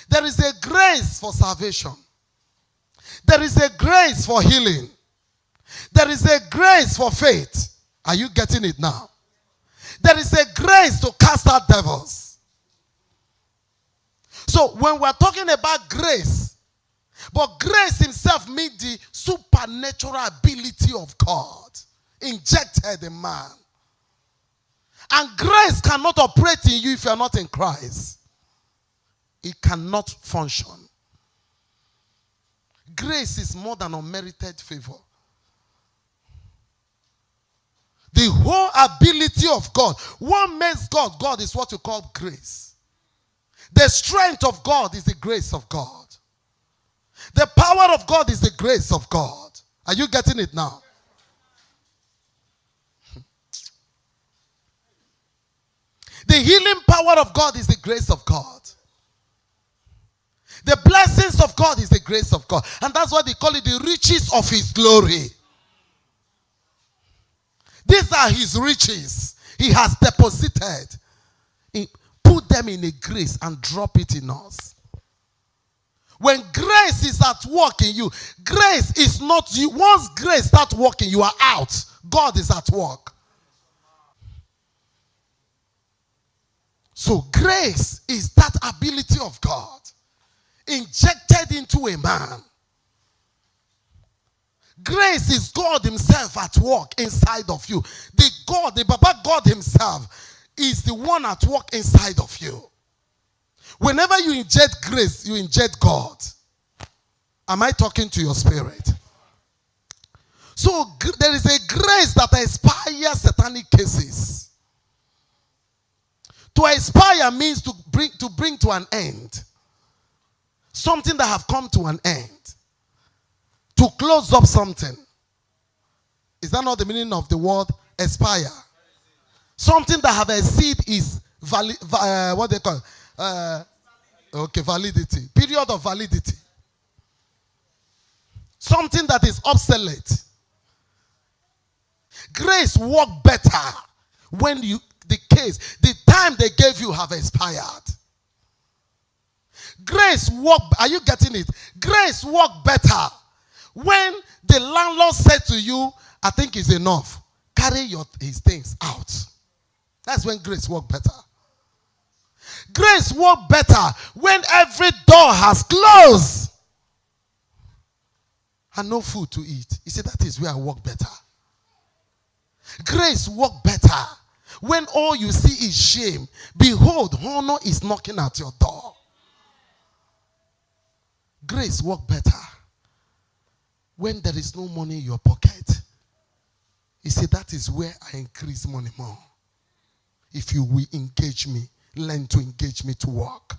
There is a grace for salvation. There is a grace for healing. There is a grace for faith. Are you getting it now? There is a grace to cast out devils. So when we're talking about grace, but grace himself means the supernatural ability of God injected in man. And grace cannot operate in you if you are not in Christ. It cannot function. Grace is more than unmerited favor. The whole ability of God. What makes God? God is what you call grace. The strength of God is the grace of God. The power of God is the grace of God. Are you getting it now? The healing power of God is the grace of God. The blessings of God is the grace of God. And that's why they call it the riches of his glory. These are his riches. He has deposited. He put them in a grace and drop it in us. When grace is at work in you, grace is not you. Once grace starts working, you are out. God is at work. So grace is that ability of God injected into a man. Grace is God himself at work inside of you. The Baba God himself is the one at work inside of you. Whenever you inject grace, you inject God. Am I talking to your spirit? So there is a grace that expires satanic cases. To expire means to bring to an end. Something that have come to an end. To close up something. Is that not the meaning of the word expire? Something that have exceeded is what they call validity. Period of validity. Something that is obsolete. Grace work better when the time they gave you have expired. Grace work, are you getting it? Grace work better when the landlord said to you, I think it's enough. Carry his things out. That's when grace work better. Grace work better when every door has closed and no food to eat. He said, that is where I work better. Grace work better when all you see is shame. Behold, honor is knocking at your door. Grace work better when there is no money in your pocket. He said, that is where I increase money more. If you will engage me, learn to engage me to work.